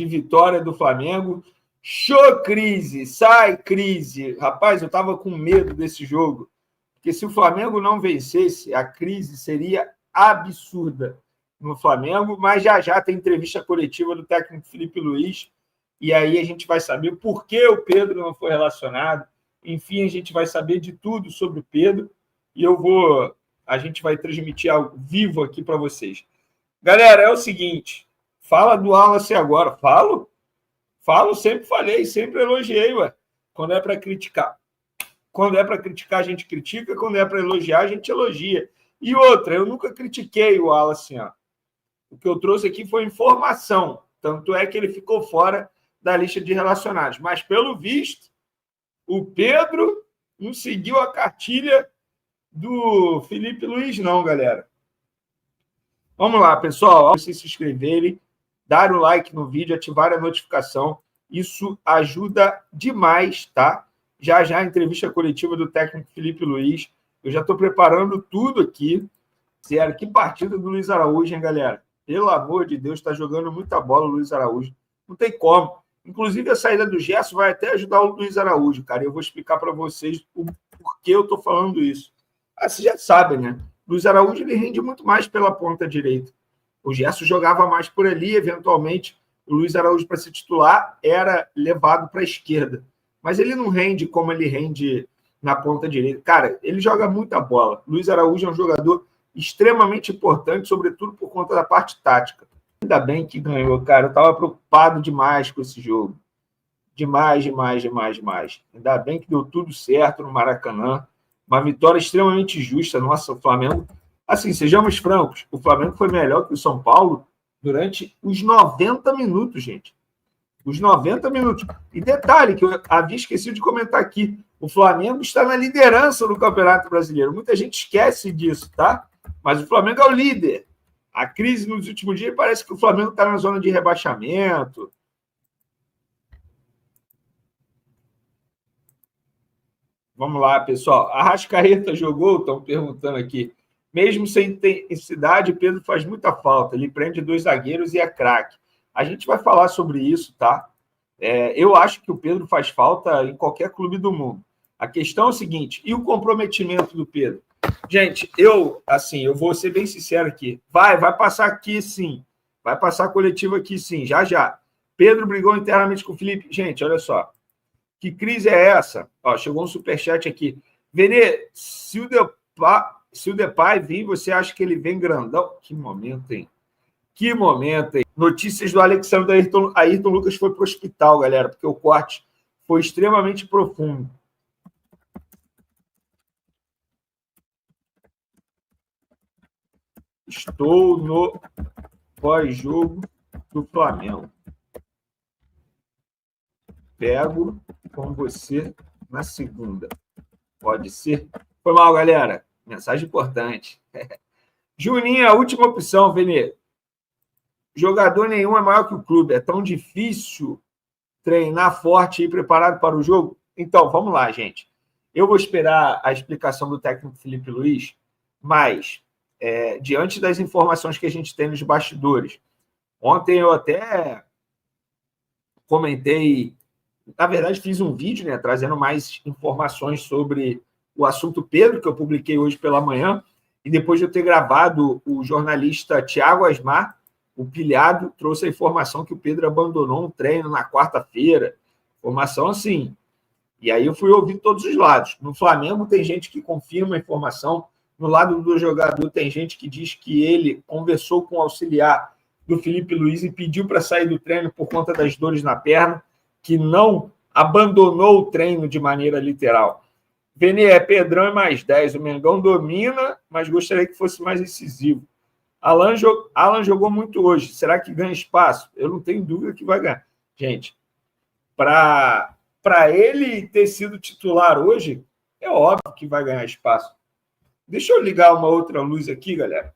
de vitória do Flamengo. Show, crise! Sai, crise! Rapaz, eu estava com medo desse jogo, porque se o Flamengo não vencesse, a crise seria absurda no Flamengo, mas já tem entrevista coletiva do técnico Felipe Luiz, e aí a gente vai saber por que o Pedro não foi relacionado. Enfim, a gente vai saber de tudo sobre o Pedro, e a gente vai transmitir ao vivo aqui para vocês. Galera, é o seguinte, fala do Wallace agora. Falo, sempre falei, sempre elogiei, ué. Quando é para criticar. Quando é para criticar, a gente critica. Quando é para elogiar, a gente elogia. E outra, eu nunca critiquei o Wallace. O que eu trouxe aqui foi informação. Tanto é que ele ficou fora da lista de relacionados. Mas, pelo visto, o Pedro não seguiu a cartilha do Felipe Luiz, não, galera. Vamos lá, pessoal. Vocês se inscreverem, dar o like no vídeo, ativar a notificação. Isso ajuda demais, tá? Já a entrevista coletiva do técnico Felipe Luiz. Eu já estou preparando tudo aqui. Sério, que partida do Luiz Araújo, hein, galera? Pelo amor de Deus, está jogando muita bola o Luiz Araújo. Não tem como. Inclusive, a saída do Gerson vai até ajudar o Luiz Araújo, cara. Eu vou explicar para vocês o porquê eu estou falando isso. Vocês já sabem, né? O Luiz Araújo ele rende muito mais pela ponta direita. O Gerson jogava mais por ali, eventualmente o Luiz Araújo, para ser titular, era levado para a esquerda. Mas ele não rende como ele rende na ponta direita. Cara, ele joga muita bola. Luiz Araújo é um jogador extremamente importante, sobretudo por conta da parte tática. Ainda bem que ganhou, cara. Eu estava preocupado demais com esse jogo. Demais. Ainda bem que deu tudo certo no Maracanã. Uma vitória extremamente justa. Nossa, o Flamengo... Assim, sejamos francos, o Flamengo foi melhor que o São Paulo durante os 90 minutos, gente. Os 90 minutos. E detalhe, que eu havia esquecido de comentar aqui, o Flamengo está na liderança do Campeonato Brasileiro. Muita gente esquece disso, tá? Mas o Flamengo é o líder. A crise nos últimos dias parece que o Flamengo está na zona de rebaixamento. Vamos lá, pessoal. A Arrascaeta jogou? Estão perguntando aqui. Mesmo sem intensidade, Pedro faz muita falta. Ele prende 2 zagueiros e é craque. A gente vai falar sobre isso, tá? Eu acho que o Pedro faz falta em qualquer clube do mundo. A questão é o seguinte, e o comprometimento do Pedro? Gente, eu vou ser bem sincero aqui. Vai passar aqui, sim. Vai passar a coletiva aqui, sim, já. Pedro brigou internamente com o Felipe. Gente, olha só. Que crise é essa? Ó, chegou um superchat aqui. Venê, se o Depay vir, você acha que ele vem grandão? Que momento, hein? Notícias do Alexandre Ayrton Lucas foi para o hospital, galera, porque o corte foi extremamente profundo. Estou no pós-jogo do Flamengo. Pego com você na segunda. Pode ser? Foi mal, galera. Mensagem importante. Juninho, a última opção, Venê. Jogador nenhum é maior que o clube. É tão difícil treinar forte e ir preparado para o jogo? Então, vamos lá, gente. Eu vou esperar a explicação do técnico Felipe Luiz, mas, diante das informações que a gente tem nos bastidores, ontem eu até comentei, na verdade, fiz um vídeo, né, trazendo mais informações sobre o assunto Pedro, que eu publiquei hoje pela manhã, e depois de eu ter gravado, o jornalista Thiago Asmar, o pilhado, trouxe a informação que o Pedro abandonou um treino na quarta-feira. Informação assim. E aí eu fui ouvir todos os lados. No Flamengo tem gente que confirma a informação, no lado do jogador tem gente que diz que ele conversou com o auxiliar do Felipe Luiz e pediu para sair do treino por conta das dores na perna, que não abandonou o treino de maneira literal. Venê, Pedrão é mais 10. O Mengão domina, mas gostaria que fosse mais incisivo. Alan jogou muito hoje. Será que ganha espaço? Eu não tenho dúvida que vai ganhar. Gente, para ele ter sido titular hoje, é óbvio que vai ganhar espaço. Deixa eu ligar uma outra luz aqui, galera.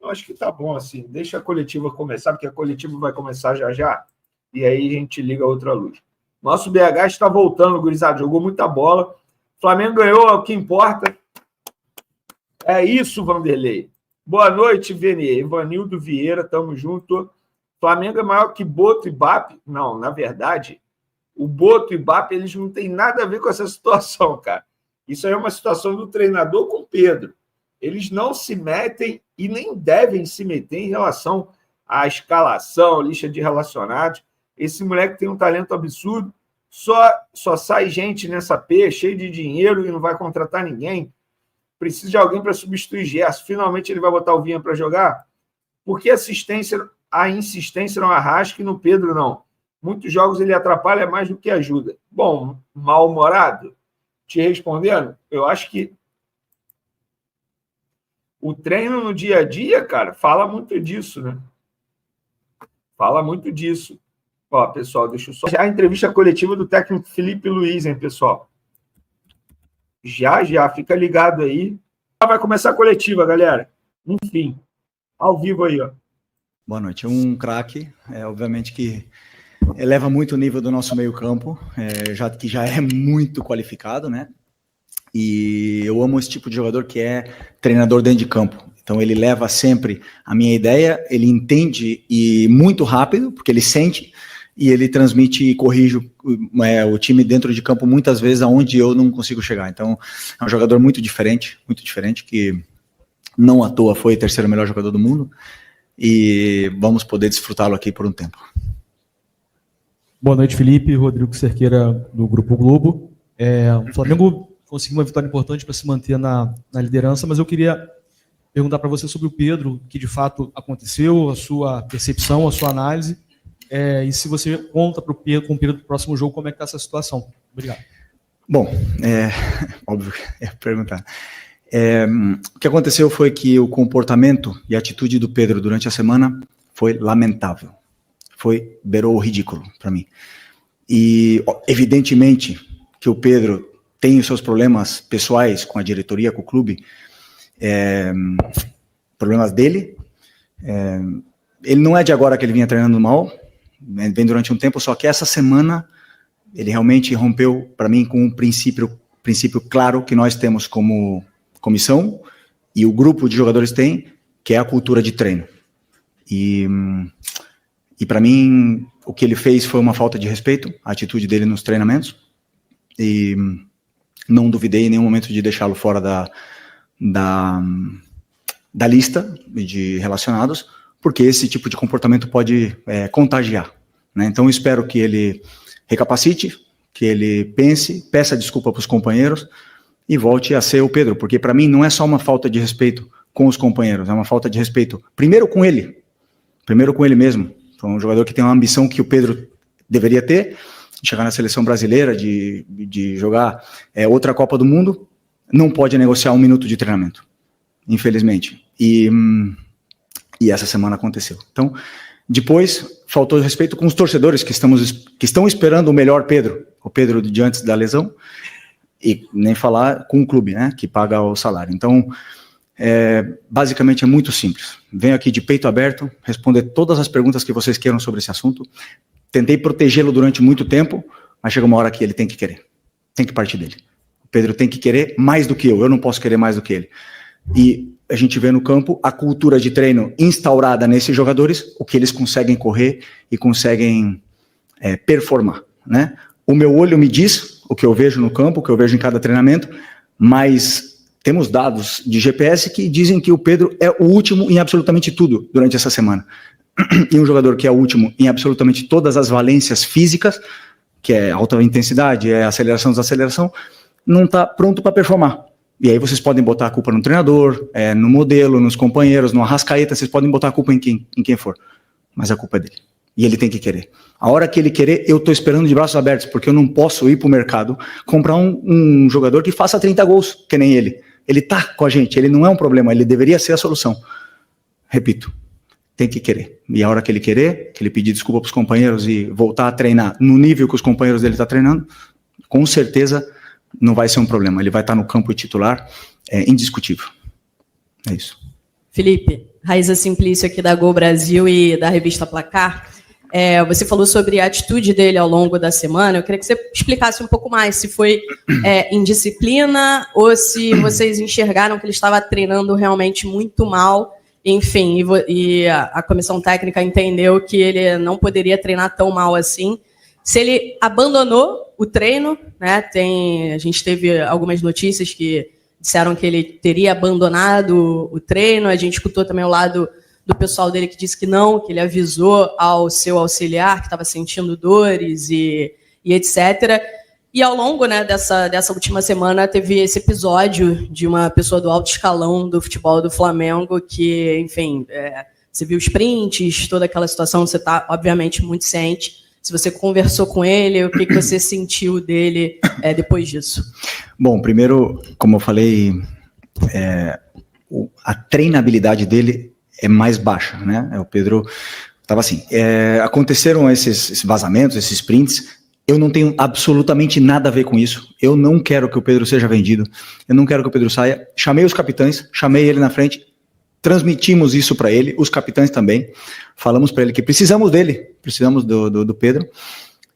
Eu acho que tá bom assim. Deixa a coletiva começar, porque a coletiva vai começar já. E aí a gente liga a outra luz. Nosso BH está voltando, gurizada. Jogou muita bola. Flamengo ganhou, é o que importa. É isso, Vanderlei. Boa noite, Venê. Ivanildo Vieira, tamo junto. Flamengo é maior que Boto e Bap. Não, na verdade, o Boto e Bap, eles não têm nada a ver com essa situação, cara. Isso aí é uma situação do treinador com o Pedro. Eles não se metem e nem devem se meter em relação à escalação, lista de relacionados. Esse moleque tem um talento absurdo. Só sai gente nessa P, cheio de dinheiro, e não vai contratar ninguém. Precisa de alguém para substituir Gerson. Finalmente ele vai botar o Vinha para jogar? Porque a insistência no Arrasca e no Pedro não. Muitos jogos ele atrapalha mais do que ajuda. Bom, mal-humorado, te respondendo, eu acho que o treino no dia a dia, cara, fala muito disso, né? Fala muito disso. Ó, pessoal, deixa eu só... Já a entrevista coletiva do técnico Felipe Luiz, hein, pessoal? Já, fica ligado aí. Vai começar a coletiva, galera. Enfim, ao vivo aí, ó. Boa noite. Um craque, obviamente que eleva muito o nível do nosso meio-campo, que já é muito qualificado, né? E eu amo esse tipo de jogador que é treinador dentro de campo. Então ele leva sempre a minha ideia, ele entende e muito rápido, porque ele sente, e ele transmite e corrige o time dentro de campo muitas vezes aonde eu não consigo chegar. Então é um jogador muito diferente, que não à toa foi o terceiro melhor jogador do mundo, e vamos poder desfrutá-lo aqui por um tempo. Boa noite, Felipe. Rodrigo Cerqueira, do Grupo Globo. O Flamengo conseguiu uma vitória importante para se manter na liderança, mas eu queria perguntar para você sobre o Pedro, que de fato aconteceu, a sua percepção, a sua análise, e se você conta com o Pedro do próximo jogo, como é que está essa situação. Obrigado. Bom, óbvio que é perguntar. O que aconteceu foi que o comportamento e a atitude do Pedro durante a semana foi lamentável. Beirou o ridículo para mim. E, evidentemente, que o Pedro tem os seus problemas pessoais com a diretoria, com o clube, problemas dele. Ele não é de agora que ele vinha treinando mal, vem durante um tempo, só que essa semana ele realmente rompeu, para mim, com um princípio claro que nós temos como comissão e o grupo de jogadores tem, que é a cultura de treino. E para mim, o que ele fez foi uma falta de respeito, a atitude dele nos treinamentos, e não duvidei em nenhum momento de deixá-lo fora da lista de relacionados, porque esse tipo de comportamento pode contagiar, né? Então eu espero que ele recapacite, que ele pense, peça desculpa para os companheiros e volte a ser o Pedro, porque para mim não é só uma falta de respeito com os companheiros, é uma falta de respeito primeiro com ele mesmo. Foi um jogador que tem uma ambição que o Pedro deveria ter, de chegar na seleção brasileira, de jogar outra Copa do Mundo, não pode negociar 1 minuto de treinamento, infelizmente. E essa semana aconteceu. Então, depois, faltou respeito com os torcedores que estão esperando o melhor Pedro, o Pedro de antes da lesão, e nem falar com o clube, né, que paga o salário. Então, basicamente é muito simples. Venho aqui de peito aberto, responder todas as perguntas que vocês queiram sobre esse assunto. Tentei protegê-lo durante muito tempo, mas chega uma hora que ele tem que querer. Tem que partir dele. O Pedro tem que querer mais do que eu não posso querer mais do que ele. E a gente vê no campo a cultura de treino instaurada nesses jogadores, o que eles conseguem correr e conseguem performar, né? O meu olho me diz o que eu vejo no campo, o que eu vejo em cada treinamento, mas temos dados de GPS que dizem que o Pedro é o último em absolutamente tudo durante essa semana. E um jogador que é o último em absolutamente todas as valências físicas, que é alta intensidade, é aceleração, desaceleração, não está pronto para performar. E aí vocês podem botar a culpa no treinador, no modelo, nos companheiros, no Arrascaeta, vocês podem botar a culpa em quem for. Mas a culpa é dele. E ele tem que querer. A hora que ele querer, eu estou esperando de braços abertos, porque eu não posso ir para o mercado comprar um jogador que faça 30 gols, que nem ele. Ele está com a gente, ele não é um problema, ele deveria ser a solução. Repito, tem que querer. E a hora que ele querer, que ele pedir desculpa para os companheiros e voltar a treinar no nível que os companheiros dele estão treinando, com certeza não vai ser um problema. Ele vai estar no campo titular, indiscutível. É isso. Felipe, Raíza Simplício aqui da Gol Brasil e da revista Placar. Você falou sobre a atitude dele ao longo da semana. Eu queria que você explicasse um pouco mais se foi indisciplina ou se vocês enxergaram que ele estava treinando realmente muito mal enfim, e a comissão técnica entendeu que ele não poderia treinar tão mal assim. Se ele abandonou o treino, né? A gente teve algumas notícias que disseram que ele teria abandonado o treino. A gente escutou também o lado do pessoal dele que disse que não, que ele avisou ao seu auxiliar que estava sentindo dores e etc. E ao longo, né, dessa última semana teve esse episódio de uma pessoa do alto escalão do futebol do Flamengo que, enfim, você viu os prints, toda aquela situação, você está, obviamente, muito ciente. Se você conversou com ele, o que você sentiu dele depois disso? Bom, primeiro, como eu falei, a treinabilidade dele é mais baixa, né? O Pedro estava assim, aconteceram esses vazamentos, esses prints, eu não tenho absolutamente nada a ver com isso, eu não quero que o Pedro seja vendido, eu não quero que o Pedro saia, chamei os capitães, chamei ele na frente, transmitimos isso para ele, os capitães também, falamos para ele que precisamos dele, precisamos do Pedro,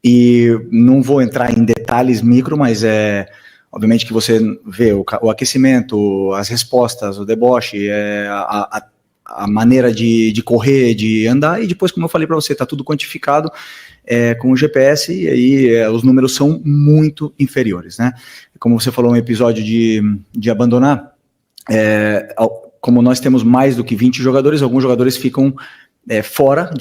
e não vou entrar em detalhes micro, mas obviamente que você vê o aquecimento, as respostas, o deboche, a maneira de correr, de andar, e depois, como eu falei para você, está tudo quantificado com o GPS, e aí os números são muito inferiores, né? Como você falou, um episódio de abandonar, como nós temos mais do que 20 jogadores, alguns jogadores ficam fora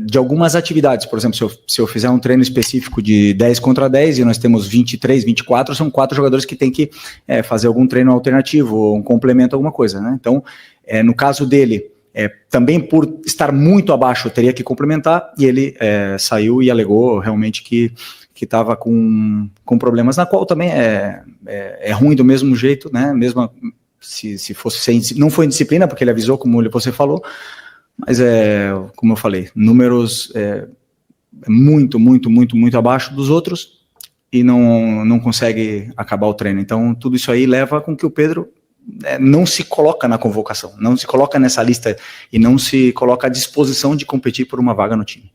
de algumas atividades. Por exemplo, se eu fizer um treino específico de 10 contra 10 e nós temos 23, 24, são 4 jogadores que têm que fazer algum treino alternativo, ou um complemento, alguma coisa, né? Então, no caso dele, também por estar muito abaixo, teria que complementar, e ele saiu e alegou realmente que estava com problemas, na qual também é ruim do mesmo jeito, né? Mesmo se fosse não foi indisciplina, porque ele avisou, como você falou, mas como eu falei, números muito, muito, muito, muito abaixo dos outros e não consegue acabar o treino. Então, tudo isso aí leva com que o Pedro não se coloca na convocação, não se coloca nessa lista e não se coloca à disposição de competir por uma vaga no time.